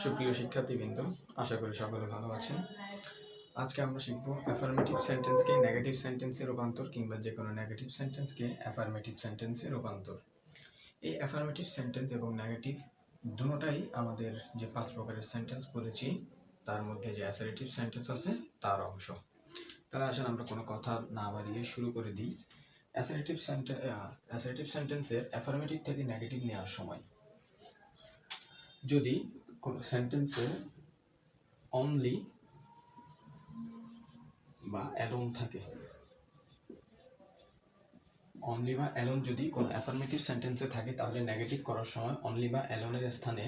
সুপ্রিয় শিক্ষার্থীবৃন্দ, আশা করি সকলে ভালো আছেন। আজকে আমরা শিখব অ্যাফার্মেটিভ সেন্টেন্সকে নেগেটিভ সেন্টেন্সে রূপান্তর কিংবা যে কোনো নেগেটিভ সেন্টেন্সকে অ্যাফার্মেটিভ সেন্টেন্সে রূপান্তর। এই অ্যাফার্মেটিভ সেন্টেন্স এবং নেগেটিভ দুটোটাই আমাদের যে 5 প্রকারের সেন্টেন্স বলেছি তার মধ্যে যে অ্যাসারেটিভ সেন্টেন্স আছে তার অংশ। তাহলে আসলে আমরা কোনো কথা না বাড়িয়ে শুরু করে দিই। অ্যাসারেটিভ সেন্টেন্সের অ্যাফার্মেটিভ থেকে নেগেটিভ নেওয়ার সময় যদি কোনো সেন্টেন্সে অনলি বা অ্যালোন থাকে, অনলি বা অ্যালোন যদি কোনো অ্যাফার্মেটিভ সেন্টেন্সে থাকে তাহলে নেগেটিভ করার সময় অনলি বা অ্যালোনের স্থানে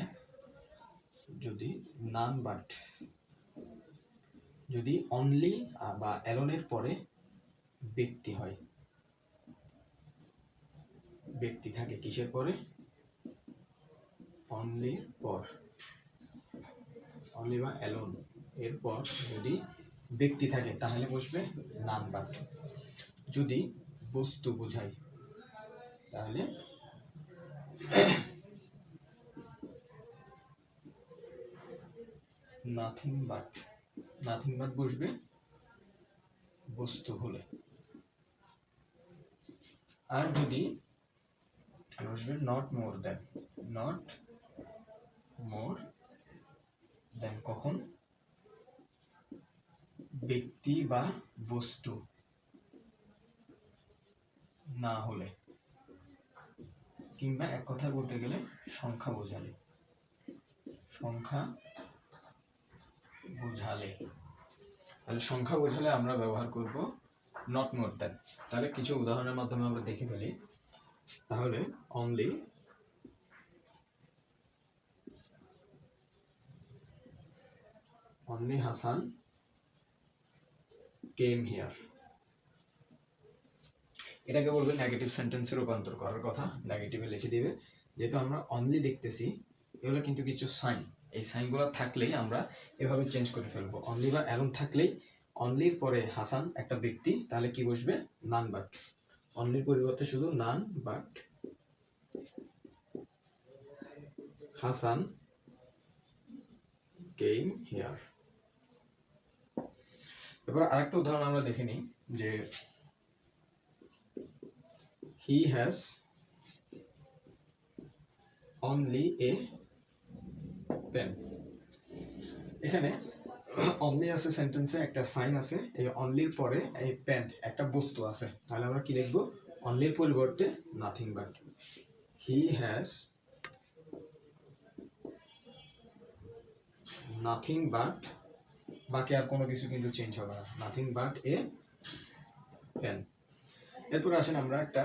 যদি নান বাট, যদি অনলি বা অ্যালোনের পরে ব্যক্তি হয়, ব্যক্তি থাকে কিসের পরে? অনলির পর, অনলি বা অ্যালোন এর পর যদি ব্যক্তি থাকে তাহলে বসবে নান বাট। যদি বস্তু বোঝায় তাহলে নাথিং বাট, নাথিং বাট বসবে বস্তু হলে। আর যদি বসবে not more than, not more than কখন? ব্যক্তি বা বস্তু না হলে, কিংবা এক কথায় বলতে গেলে সংখ্যা বোঝালে, সংখ্যা বোঝালে। তাহলে সংখ্যা বোঝালে আমরা ব্যবহার করব নট মোর দ্যান। তাহলে কিছু উদাহরণের মাধ্যমে আমরা দেখে ফেলি। তাহলে অনলি হাসান কেম হিয়ার, এটাকে বলবে নেগেটিভ সেন্টেন্সে রূপান্তর করার কথা। নেগেটিভে লিখে দিবে। যেহেতু আমরা অনলি দেখতেছি, এগুলো কিন্তু কিছু সাইন, এই সাইনগুলো থাকলেই আমরা এভাবে চেঞ্জ করে ফেলবো। অনলি বা অ্যালোন থাকলেই অনলির পরে হাসান একটা ব্যক্তি, তাহলে কি বসবে? None but. অনলির পরিবর্তে শুধু none but Hasan came here. এবার আরেকটা উদাহরণ আমরা দেখে নিই যে he has only a pen। এখানে অনলি আছে সেন্টেন্সে, একটা সাইন আছে, এই অনলির পরে এই পেন একটা বস্তু আছে, তাহলে আমরা কি লিখবো? অনলির পরিবর্তে nothing but he has nothing but, বাকি আর কোনো কিছু কিন্তু চেঞ্জ হবে না, নাথিং বাট এ পেন। এরপরে আসেন আমরা একটা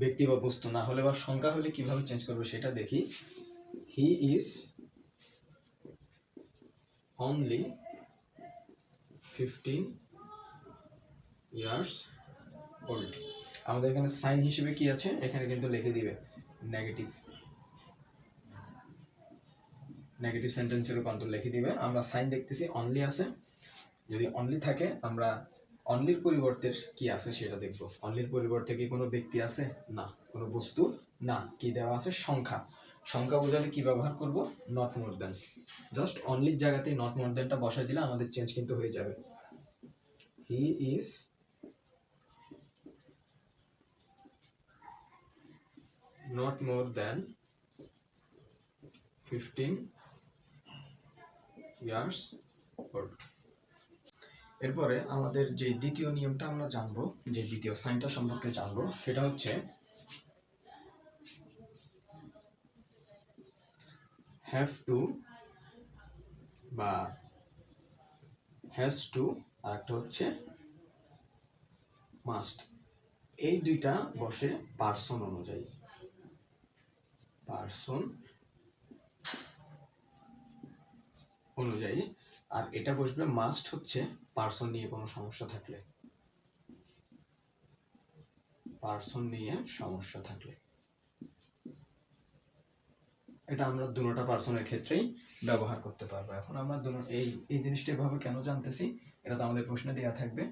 ব্যক্তি বা বস্তু না হলে বা সংখ্যা হলে কিভাবে চেঞ্জ করবো সেটা দেখি। He is only 15 years old। আমাদের এখানে সাইন হিসেবে কি আছে? এখানে কিন্তু লিখে দিবে নেগেটিভ, নেগেটিভ সেন্টেন্সের রূপান্তর লিখে দিবে। আমরা সাইন দেখতেছি অনলি আছে, যদি অনলি থাকে আমরা অনলির পরিবর্তে কি আছে সেটা দেখব। অনলির পরিবর্তে কি কোনো ব্যক্তি আছে? না। কোনো বস্তু? না। কি দেওয়া আছে? সংখ্যা। সংখ্যা বোঝালে কি ব্যবহার করব? Not more than. জাস্ট অনলির জায়গাতে নট মোর দ্যানটা বসাই দিলে আমাদের চেঞ্জ কিন্তু হয়ে যাবে। He is not more than 15 years old। এরপরে আমাদের যে দ্বিতীয় নিয়মটা আমরা জানবো, যে দ্বিতীয় সাইনটা সম্পর্কে জানবো, সেটা হচ্ছে হ্যাভ টু বা হ্যাজ টু, আর একটা হচ্ছে মাস্ট। এই দুইটা বসে পার্সন অনুযায়ী, পার্সন অনুযায়ী। আর এটা বসবে মাস্ট হচ্ছে পার্সন নিয়ে কোনো সমস্যা থাকলে, পার্সন নিয়ে সমস্যা থাকলে। এটা আমরা দুটোটা পার্সনের ক্ষেত্রেই ব্যবহার করতে পারবো। এখন আমরা এই জিনিসটা এভাবে কেন জানতেছি? এটা তো আমাদের প্রশ্নে দেওয়া থাকবে।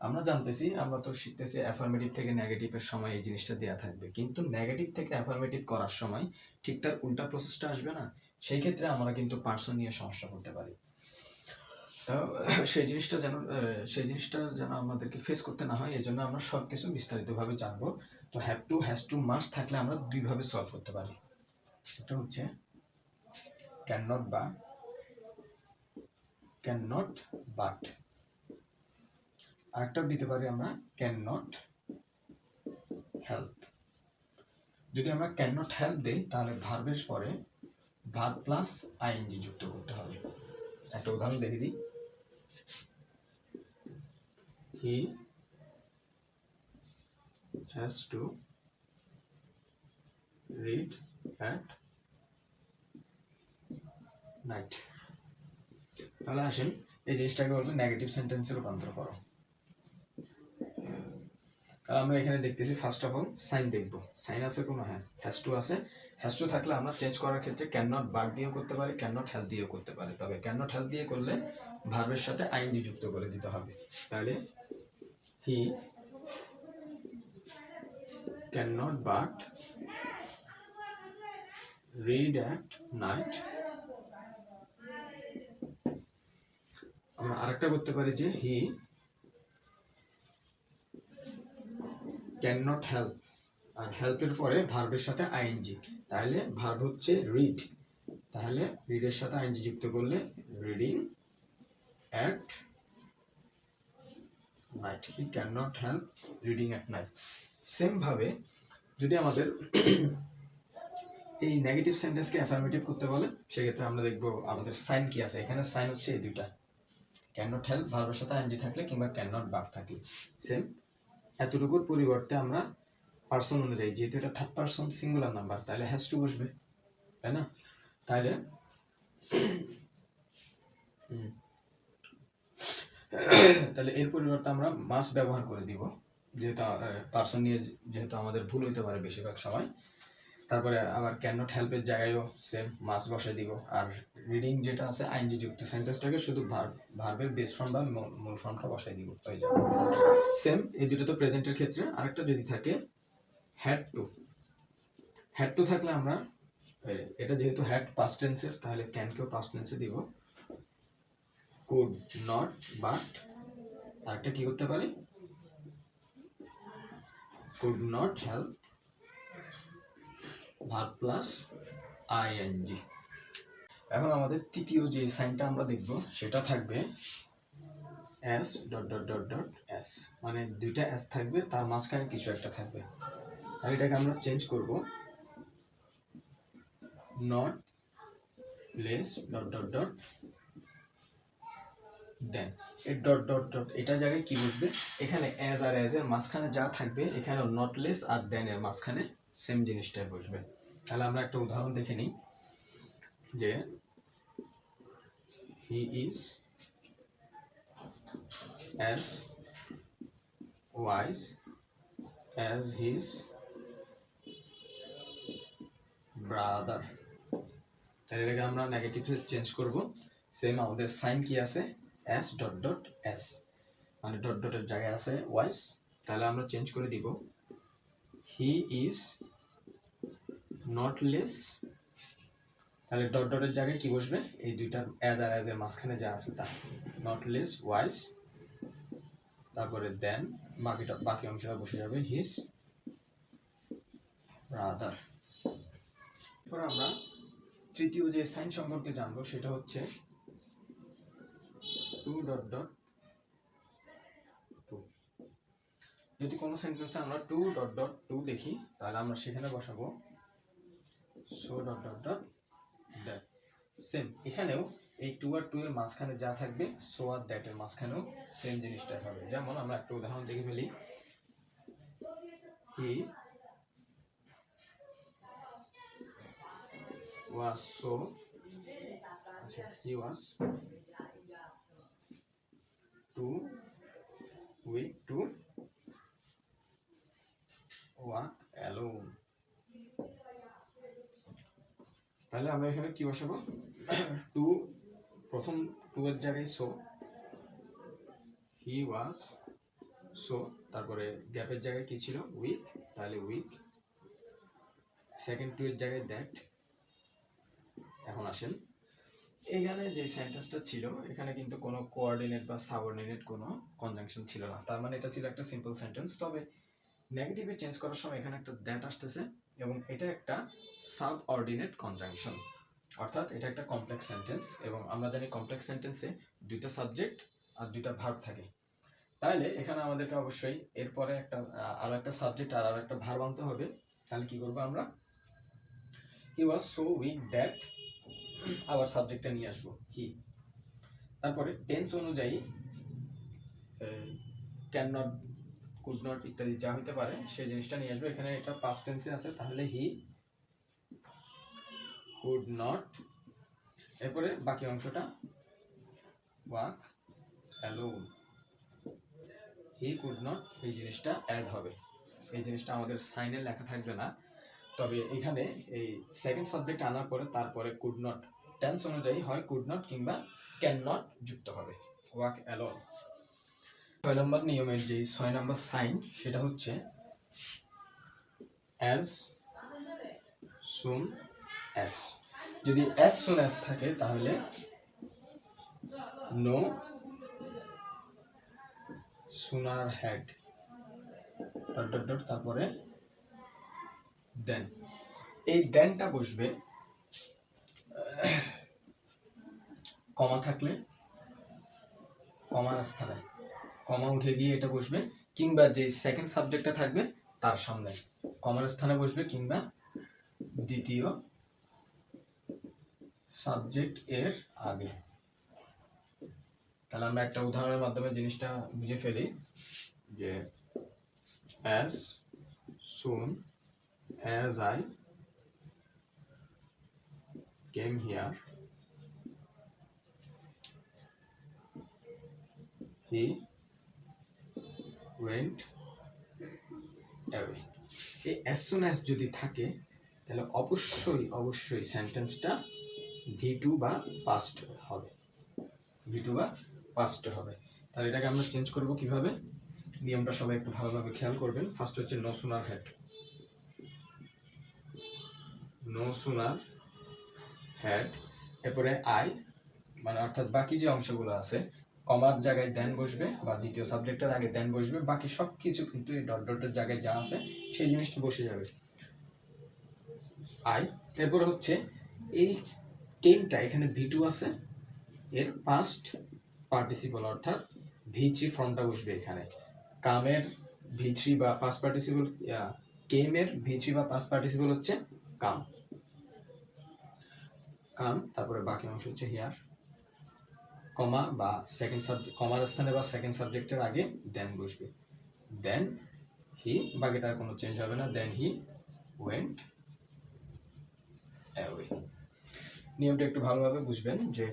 আমরা জানতেছি, আমরা তো শিখতেছি অ্যাফার্মেটিভ থেকে নেগেটিভের সময় এই জিনিসটা দেওয়া থাকবে, কিন্তু নেগেটিভ থেকে অ্যাফার্মেটিভ করার সময় ঠিক তার উল্টা প্রসেসটা আসবে না। সেই ক্ষেত্রে আমরা কিন্তু পার্সন নিয়ে সমস্যা করতে পারি। তো সেই জিনিসটা যেন আমাদেরকে ফেস করতে না হয়, এই জন্য আমরা সব কিছু বিস্তারিতভাবে জানবো। তো have to, has to, must থাকলে আমরা দুইভাবে সলভ করতে পারি। এটা হচ্ছে ক্যান নট বা ক্যান নট বাট। আরেকটাও দিতে পারি আমরা ক্যান নট হেল্প। যদি আমরা ক্যান নট হেল্প দিই তাহলে ভার্বের পরে ভার্ব প্লাস আইএনজি যুক্ত করতে হবে। একটা উদাহরণ দেখে দিই। He has to read at night. তাহলে আসেন এই জিনিসটাকে বলবো নেগেটিভ সেন্টেন্সে রূপান্তর করো। তাহলে আমরা এখানে দেখতেছি ফার্স্ট অফ অল সাইন দেখবো। সাইন আছে কোনো? হ্যাঁ, হ্যাজ টু আছে। হ্যাজ টু থাকলে আমরা চেঞ্জ করার ক্ষেত্রে ক্যান নট বাট দিয়েও করতে পারি, ক্যান নট হেল্প দিয়েও করতে পারি। তবে ক্যান নট হেল্প দিয়ে করলে ভার্বের সাথে আইএনজি যুক্ত করে দিতে হবে। তাহলে he can not but read at night. আমরা আরেকটা করতে পারি যে হি ক্যান নট হেল্প, আর হেল্পের পরে ভার্বের সাথে আইএনজি, তাহলে ভার্ব হচ্ছে রিড, তাহলে রিডের সাথে আইএনজি যুক্ত করলে reading at night. He can not help reading at night. Same ভাবে যদি আমাদের এই নেগেটিভ সেন্টেন্সকে অ্যাফার্মেটিভ করতে বলে, সেক্ষেত্রে আমরা দেখবো আমাদের সাইন কি আছে। এখানে সাইন হচ্ছে এই দুইটা, ক্যান নট হেল্প ভার্বের সাথে আইএনজি থাকলে কিংবা ক্যান নট বাট থাকলে। সেম এতটুকুর পরিবর্তে আমরা পার্সন অনুযায়ী, যেহেতু এটা থার্ড পার্সন সিঙ্গুলার নাম্বার, তাহলে হ্যাজ টু বসবে, তাই না? তাহলে এর পরিবর্তে আমরা মাস্ট ব্যবহার করে দিব, যেহেতু পার্সন নিয়ে যেহেতু আমাদের ভুল হইতে পারে বেশিরভাগ সময়। তারপরে আবার ক্যান নট হেল্পের জায়গায়ও সেম মাস্ট বসাই দিব। আর রিডিং যেটা আছে আইএনজি যুক্ত সেন্টেন্সটাকে শুধু ভার্বের বেস ফর্ম বা মূল ফর্মটা বসাই দিব, হয়ে যাবে। সেম এই দুটো তো প্রেজেন্টের ক্ষেত্রে। আরেকটা যদি থাকে হ্যাড টু। হ্যাড টু থাকলে আমরা এটা যেহেতু হ্যাড পাস্ট টেন্সের, তাহলে ক্যানকেও পাস্ট টেন্সে দিব। কুড নট বাট, আরেকটা কি করতে পারি, could not help verb plus ING. এখন আমাদের তৃতীয় যে সাইনটা আমরা দেখব সেটা থাকবে S dot dot dot dot S, মানে দুইটা এস থাকবে, তার মাঝখানে কিছু একটা থাকবে। আর এটাকে আমরা চেঞ্জ করব not less dot dot dot than. এই ডট ডট ডট এটা জায়গায় কি বসবে, এখানে অ্যাজ আর অ্যাজ এর মাঝখানে যা থাকবে এখানে নট লেস আর দেন এর মাঝখানে সেম জিনিসটাই বসবে। তাহলে আমরা একটা উদাহরণ দেখে নিই যে he is as wise as his brother। তাহলে এটাকে আমরা নেগেটিভে চেঞ্জ করব। সেম আমাদের সাইন কি আছে, s ডট ডট s, মানে ডট ডটের জায়গায় আছে ওয়াইস, তাহলে আমরা চেঞ্জ করে দিব হি ইজ নট লেস। তাহলে ডট ডটের জায়গায় কি বসবে, এই দুইটার অ্যাজ আর অ্যাজ এর মাঝখানে যা আছে তা, নট লেস ওয়াইস, তারপরে দেন বাকি অংশটা বসে যাবে হিজ ব্রাদার। এরপর আমরা তৃতীয় যে সাইন সম্পর্কে জানবো সেটা হচ্ছে টু ডট ডট টু। যদি কোনো সেন্টেন্সে আমরা টু ডট ডট টু দেখি তাহলে আমরা সেখানে বসাবো so dot dot dot that. Same এখানেও এই টু আর টু এর মাঝখানে যা থাকবে সো আর দ্যাট এর মাঝখানেও সেম জিনিসটা হবে। যেমন আমরা একটা উদাহরণ দেখে ফেলি, হি was so, he was too weak to walk alone। তাহলে আমরা এখানে কি বসাবো, টু প্রথম টু এর জায়গায় সো, হি ওয়াজ সো, তারপরে গ্যাপের জায়গায় কি ছিল উইক, তাহলে উইক। সেকেন্ড টু এর জায়গায় দ্যাট। এখন আসেন এখানে যে সেন্টেন্সটা ছিল এখানে কিন্তু কোনো কোঅর্ডিনেট বা সাবঅর্ডিনেট কোনো কনজাংশন ছিল না, তার মানে এটা ছিল একটা সিম্পল সেন্টেন্স। তবে নেগেটিভে চেঞ্জ করার সময় এখানে একটা দ্যাট আসতেছে এবং এটা একটা সাবঅর্ডিনেট কনজাংশন, অর্থাৎ এটা একটা কমপ্লেক্স সেন্টেন্স এবং আমরা জানি কমপ্লেক্স সেন্টেন্সে দুইটা সাবজেক্ট আর দুইটা ভার্ব থাকে। তাহলে এখানে আমাদেরকে অবশ্যই এরপরে একটা আরো একটা সাবজেক্ট আর আরো একটা ভার্ব আনতে হবে। তাহলে কি করবো আমরা, হি ওয়াজ সো উইক দ্যাট, আবার সাবজেক্টটা নিয়ে আসবো হি। তারপরে টেন্স অনুযায়ী ক্যান নট, কুড নট ইত্যাদি যা হতে পারে সেই জিনিসটা নিয়ে আসবো। এখানে এটা পাস্ট টেন্সে আছে, তাহলে হি কুড নট, এরপরে বাকি অংশটা walk alone, he could not, এই জিনিসটা অ্যাড হবে। এই জিনিসটা আমাদের সাইনে লেখা থাকবে না, তবে এখানে এই সেকেন্ড সাবজেক্ট আনার পরে তারপরে কুড নট টেন্স অনুযায়ী হয় কুড নট কিংবা ক্যান নট যুক্ত হবে, ওয়াক অ্যালোন। 6 নম্বর নিয়মের যে 6 নম্বর সাইন সেটা হচ্ছে অ্যাজ সুন অ্যাজ। যদি অ্যাজ সুন অ্যাজ থাকে তাহলে no sooner had dot dot dot, তারপরে দেন। এই দেনটা বসবে কমা থাকলে কমার স্থানে, কমা উঠে গিয়ে এটা বসবে, কিংবা যে সেকেন্ড সাবজেক্টটা থাকবে তার সামনে কমার স্থানে বসবে, কিংবা দ্বিতীয় সাবজেক্ট এর আগে। তাহলে আমরা একটা উদাহরণের মাধ্যমে জিনিসটা বুঝে ফেলি যে as soon as I came here he went away। এই as soon as যদি থাকে তাহলে অবশ্যই অবশ্যই সেন্টেন্সটা V2 বা পাস্ট হবে, V2 বা পাস্ট হবে। তাহলে এটাকে আমরা চেঞ্জ করব কিভাবে, নিয়মটা সবাই একটু ভালোভাবে খেয়াল করবেন। ফার্স্ট হচ্ছে no sooner had, no sooner had, এরপরে আই, মানে অর্থাৎ বাকি যে অংশগুলো আছে কমার জায়গায় দেন বসবে বা দ্বিতীয় সাবজেক্টের আগে দেন বসবে, বাকি সব কিছু কিন্তু এই ডট ডটের জায়গায় যা আছে সেই জিনিসটা বসে যাবে আই। এরপর হচ্ছে এই কেমটা এখানে V2 আছে, এর পাস্ট পার্টিসিপল অর্থাৎ V3 ফর্মটা বসবে এখানে। কামের V3 বা পাস্ট পার্টিসিপল, কেমের V3 বা পাস্ট পার্টিসিপল হচ্ছে কাম, কাম। তারপরে বাকি অংশ হচ্ছে হিয়ার, কমা বা সেকেন্ড সাবজেক্ট, কমার স্থানে বা সেকেন্ড সাবজেক্টের আগে দেন বসবে, দেন হি, বাকিটার কোনো চেঞ্জ হবে না, দেন হি ওয়েন্ট অ্যাওয়ে। নিয়মটা একটু ভালোভাবে বুঝবেন যে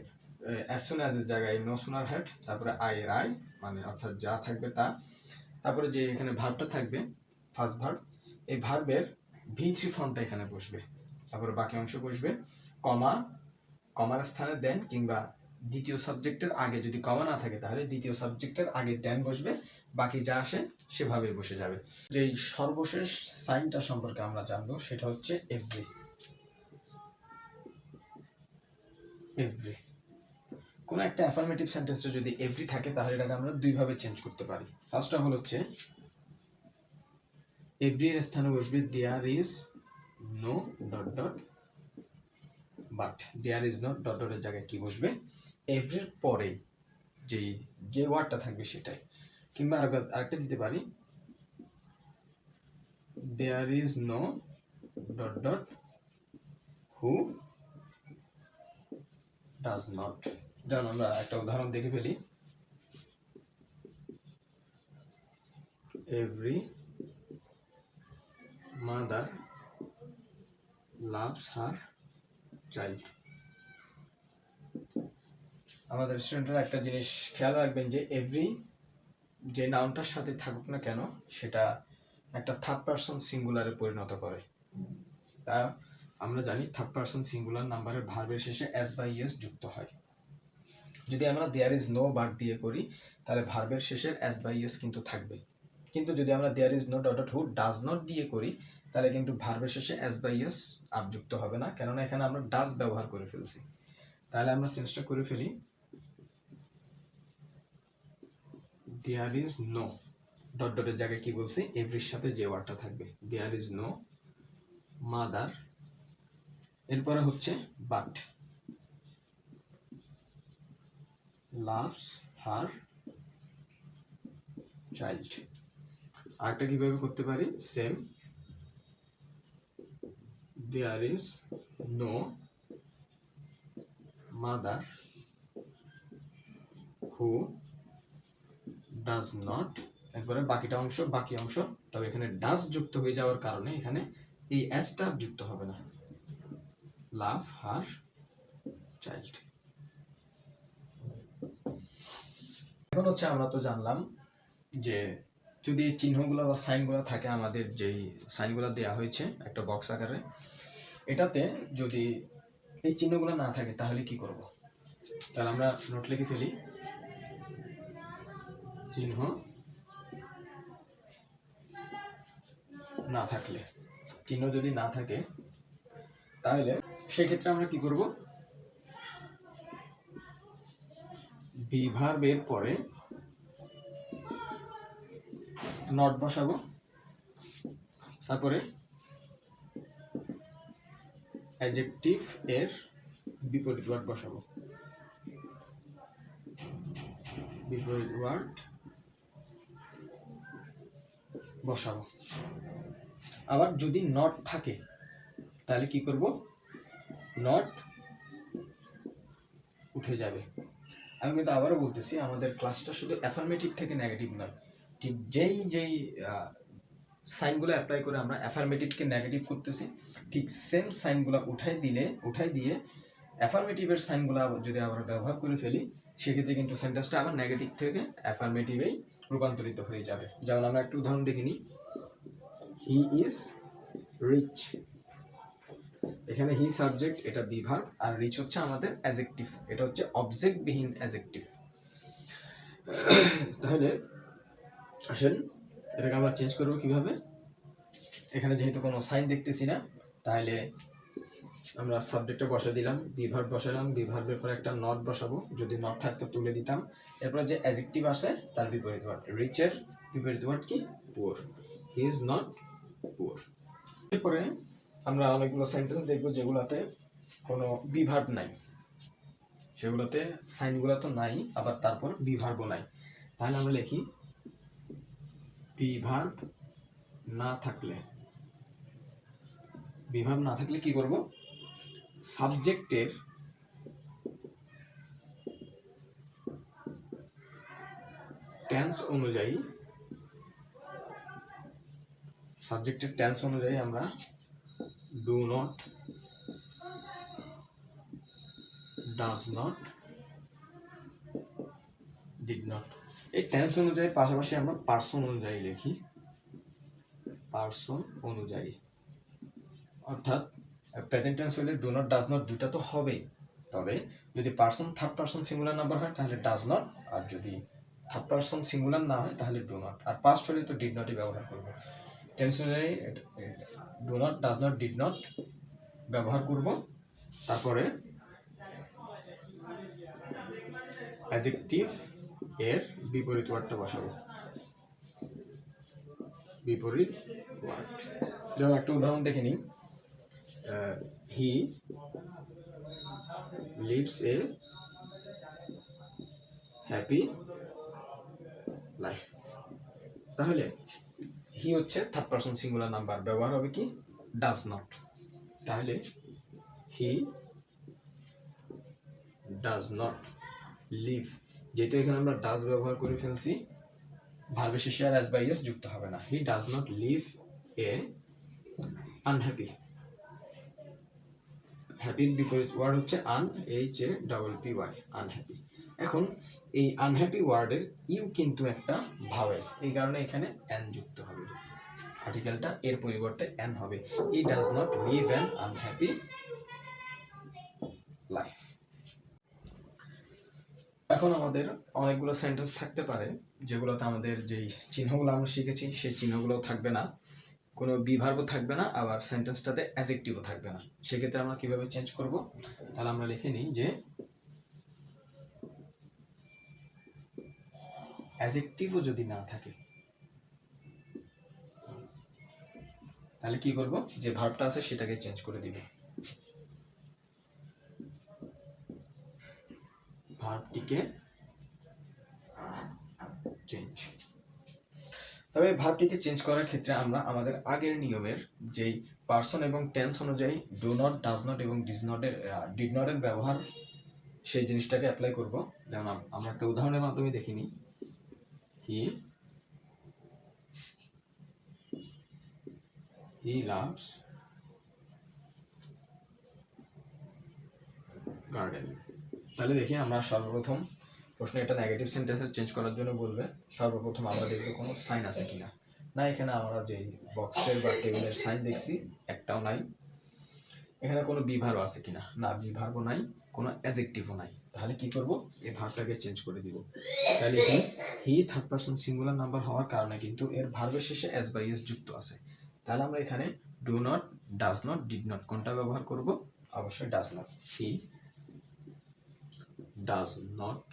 অ্যাজ সুন অ্যাজ এর জায়গায় নো সুনার হ্যাড, তারপরে আই এর আই মানে অর্থাৎ যা থাকবে তা, তারপরে যে এখানে ভার্বটা থাকবে ফার্স্ট ভার্ব, এই ভার্বের V3 ফর্মটা এখানে বসবে, তারপরে বাকি অংশ বসবে কমা, কমার স্থানে দেন, কিংবা দ্বিতীয় সাবজেক্টের আগে যদি কমা না থাকে তাহলে দ্বিতীয় সাবজেক্টের আগে দেন বসবে, বাকি যা আসে সেভাবে বসে যাবে। যেই সর্বশেষ সাইনটা সম্পর্কে আমরা জানবো সেটা হচ্ছে এভরি। এভরি কোনো একটা অ্যাফার্মেটিভ সেন্টেন্সে যদি এভরি থাকে তাহলে এটাকে আমরা দুইভাবে চেঞ্জ করতে পারি। ফার্স্ট অফ অল হচ্ছে এভরি এর স্থানে বসবে there is no dot dot but, there is not dot ডটের জায়গায় কি বসবে, এভরির পরে যে ওয়ার্ডটা থাকবে সেটাই। কিংবা আরেকটা দিতে পারি there is no dot dot who does not. যেমন আমরা একটা উদাহরণ দেখে ফেলি, every mother loves her child. আমাদের স্টুডেন্টরা একটা জিনিস খেয়াল রাখবেন যে এভরি যে নাউনটার সাথে থাকুক না কেন সেটা একটা থার্ড পারসন সিঙ্গুলারে পরিণত করে। তা আমরা জানি থার্ড পারসন সিঙ্গুলার নাম্বারের ভার্বের শেষে এস বা ইএস যুক্ত হয়। যদি আমরা দেয়ার ইজ নো বাদ দিয়ে করি তাহলে ভার্বের শেষের এস বাই এস কিন্তু থাকবে। কিন্তু যদি আমরা there is no dot dot who does not দিয়ে করি তাহলে কিন্তু ভার্বের শেষে এস বাই এস আর যুক্ত হবে না, কেননা এখানে আমরা ডাজ ব্যবহার করে ফেলছি। তাহলে আমরা চেঞ্জটা করে ফেলি, দেয়ার ইজ নো ডট ডটের জায়গায় কি বলছি, এভরির সাথে যে ওয়ার্ডটা থাকবে, দেয়ার ইজ নো মাদার, এরপরে হচ্ছে বাট লাভস হার চাইল্ড। আরেকটা কিভাবে করতে পারি, same, there is no mother who does not, এরপরে বাকি অংশ, তবে এখানে ডাজ যুক্ত হয়ে যাওয়ার কারণে এখানে এই এসটা যুক্ত হবে না, লাভ হার চাইল্ড। এখন হচ্ছে আমরা তো জানলাম যে যদি এই চিহ্নগুলো বা সাইনগুলো থাকে, আমাদের যেই সাইনগুলো দেওয়া হয়েছে একটা বক্স আকারে, এটাতে যদি এই চিহ্নগুলো না থাকে তাহলে কি করব, তাহলে আমরা নোট লিখে ফেলি, চিহ্ন না থাকলে, চিহ্ন যদি না থাকে তাহলে সেক্ষেত্রে আমরা কি করব, বি ভার্বের পরে নট বসাবো, তারপরে অ্যাডজেক্টিভ এর বিপরীত ওয়ার্ড বসাবো, বিপরীত ওয়ার্ড বসাবো। আবার যদি নট থাকে তাহলে কি করব, নট উঠে যাবে। আমি কিন্তু আবারও বলতেছি, আমাদের ক্লাসটা শুধু অ্যাফার্মেটিভ থেকে নেগেটিভ নয়, ঠিক যেই সাইনগুলো অ্যাপ্লাই করে আমরা অ্যাফার্মেটিভকে নেগেটিভ করতেছি, ঠিক সেম সাইনগুলো উঠাই দিয়ে অ্যাফার্মেটিভের সাইনগুলো যদি আমরা ব্যবহার করে ফেলি, সেক্ষেত্রে কিন্তু সেন্টেন্সটা আবার নেগেটিভ থেকে অ্যাফার্মেটিভেই রূপান্তরিত হয়ে যাবে। যেমন আমরা একটু উদাহরণ দেখে নিই, হি ইজ রিচ, এখানে হি সাবজেক্ট, এটা বি ভার্ব, আর রিচ হচ্ছে আমাদের অ্যাডজেক্টিভ, এটা হচ্ছে অবজেক্ট বিহীন অ্যাডজেক্টিভ। তাহলে আসেন এটাকে আমরা চেঞ্জ করবো কিভাবে, এখানে যেহেতু কোনো সাইন দেখতেছি না, তাহলে আমরা সাবজেক্টে বসা দিলাম, বি ভার্ব বসালাম, বি ভার্বের পরে একটা নট বসাবো, যদি নট থাকতো তুলে দিতাম, এরপর যে অ্যাডজেক্টিভ আসে তার বিপরীত ওয়ার্ড, রিচের বিপরীত ওয়ার্ড কি, poor, he is not poor. এরপরে আমরা অনেকগুলো সেন্টেন্স দেখবো যেগুলোতে কোনো বি ভার্ব নাই, সেগুলোতে সাইনগুলো তো নাই, আবার তারপর বি ভার্বও নাই। তাহলে আমরা লিখি, বি ভার্ব না থাকলে কি করব, সাবজেক্টের টেন্স অনুযায়ী আমরা do not, does not, did not, এই টেন্স অনুযায়ী পাশাপাশি আমরা পার্সন অনুযায়ী লিখি, পার্সন অনুযায়ী, অর্থাৎ প্রেজেন্ট টেন্স হলে ডু নট ডাজ নট দুটো তো হবেই, তবে যদি person third person singular number হয় তাহলে ডাজ নট, আর যদি থার্ড পার্সন সিঙ্গুলার না হয় তাহলে ডু নট, আর পাস্ট হলে তো ডিড নটই ব্যবহার করব। টেন্স অনুযায়ী do not, does not, did not ব্যবহার করব, তারপরে অ্যাডজেক্টিভ এর বিপরীত ওয়ার্ডটা বসাবো, বিপরীত ওয়ার্ড। যেমন একটা উদাহরণ দেখে নিই, he lives A happy life. তাহলে হি হচ্ছে থার্ড পারসন সিঙ্গুলার নাম্বার, ব্যবহার হবে কি, ডাজ নট, তাহলে হি ডাজ নট লিভ, যেহেতু এখানে আমরা ডাজ ব্যবহার করে ফেলছি, ভার্বের শেষে আর এস বাই এস যুক্ত হবে না, he does not live a unhappy, হ্যাপির বিপরীত ওয়ার্ড হচ্ছে ANHAPPY, আনহ্যাপি। এখন এই আনহ্যাপি ওয়ার্ডের ইউ কিন্তু একটা ভাওয়েল, এই কারণে এখানে এন যুক্ত হবে, আর্টিকেলটা এর পরিবর্তে এন হবে, he does not live an unhappy life. এখন আমাদের অনেকগুলো সেন্টেন্স থাকতে পারে যেগুলোতে আমাদের যেই চিহ্নগুলো আমরা শিখেছি সেই চিহ্নগুলো থাকবে না, কোনো বিভার্বও থাকবে না, আবার সেন্টেন্সটাতে অ্যাজেক্টিভও থাকবে না। সেক্ষেত্রে আমরা কিভাবে চেঞ্জ করব? তাহলে আমরা লিখে নিই যে অ্যাজেক্টিভও যদি না থাকে তাহলে কি করব? যে ভার্বটা আছে সেটাকে চেঞ্জ করে দিব, ভার্বটিকে চেঞ্জ। তবে ভার্বটিকে চেঞ্জ করার ক্ষেত্রে আমরা আমাদের আগের নিয়মের যেই পার্সন এবং টেন্স অনুযায়ী ডু নট, ডাজ নট এবং ডিড নটের ব্যবহার সেই জিনিসটাকে অ্যাপ্লাই করব। যেমন আমরা একটা উদাহরণের মাধ্যমে দেখে নিই। He loves garden. তাহলে দেখি আমরা সর্বপ্রথম প্রশ্ন এটা নেগেটিভ সেন্টেন্সে চেঞ্জ করার জন্য বলবে, সর্বপ্রথম আমরা দেখব কোনো সাইন আছে কিনা। না, এখানে আমরা যে বক্সের বা টেবিলের সাইন দেখছি একটাও নাই। এখানে কোনো বিভার্ব আছে কিনা, না বিভার্বও নাই, কোনো অ্যাজেক্টিভও নাই। তাহলে কি করব? এই ভার্বটাকে চেঞ্জ করে দিব। তাহলে he third person singular number হওয়ার কারণে কিন্তু এর ভার্বের শেষে এস বাই এস যুক্ত আছে। তাহলে আমরা এখানে do not, does not, did not কোনটা ব্যবহার করব? অবশ্যই does not. He does not.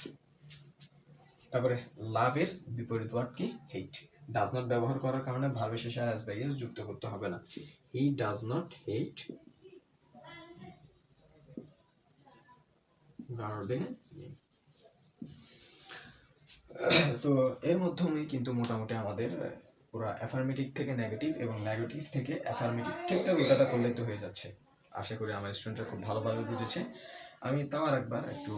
তারপরে লাভের বিপরীত ওয়ার্ড কি? হেট। ডাজ নট ব্যবহার করার কারণে ভার্বের শেষে আর এস বাই এস যুক্ত করতে হবে না। He does not hate garden. তো এর মাধ্যমে কিন্তু মোটামুটি আমাদের পুরো অ্যাফার্মেটিভ থেকে নেগেটিভ এবং নেগেটিভ থেকে অ্যাফার্মেটিভ ঠিকঠাক উল্টাটা করলে তো হয়ে যাচ্ছে। আশা করি আমার স্টুডেন্টরা খুব ভালোভাবে বুঝেছে। আমি তাও আর একবার একটু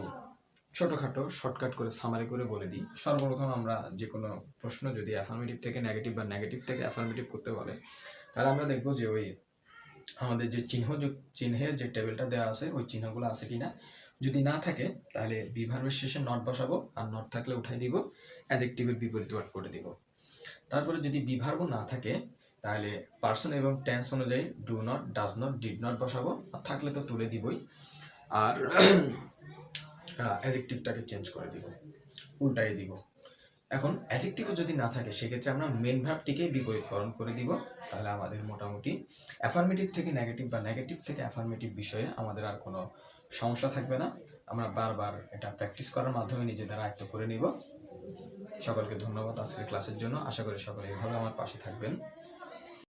ছোটোখাটো শর্টকাট করে সামারি করে বলে দিই। সর্বপ্রথম আমরা যে কোনো প্রশ্ন যদি অ্যাফার্মেটিভ থেকে নেগেটিভ বা নেগেটিভ থেকে অ্যাফার্মেটিভ করতে বলে, তাহলে আমরা দেখবো যে ওই আমাদের যে চিহ্নের যে টেবিলটা দেওয়া আছে ওই চিহ্নগুলো আছে কিনা। যদি না থাকে তাহলে বিভার্বের শেষে নট বসাবো, আর নট থাকলে উঠাই দিব, অ্যাডজেক্টিভের বিপরীত ওয়ার্ড করে দিব। তারপরে যদি বিভার্ব না থাকে তাহলে পার্সন এবং টেন্স অনুযায়ী do not, does not, did not বসাবো, আর থাকলে তো তুলে দিবই, আর অ্যাডজেক্টিভটাকে চেঞ্জ করে দিব, উল্টাই দিব। এখন অ্যাডজেক্টিভও যদি না থাকে সেক্ষেত্রে আমরা মেন ভার্বটিকে বিপরীতকরণ করে দিব। তাহলে আমাদের মোটামুটি অ্যাফার্মেটিভ থেকে নেগেটিভ বা নেগেটিভ থেকে অ্যাফার্মেটিভ বিষয়ে আমাদের আর কোনো সমস্যা থাকবে না। আমরা বারবার এটা প্র্যাকটিস করার মাধ্যমে নিজেদের আয়ত্ত করে নিব। সকলকে ধন্যবাদ আজকের ক্লাসের জন্য। আশা করি সকলে এভাবে আমার পাশে থাকবেন।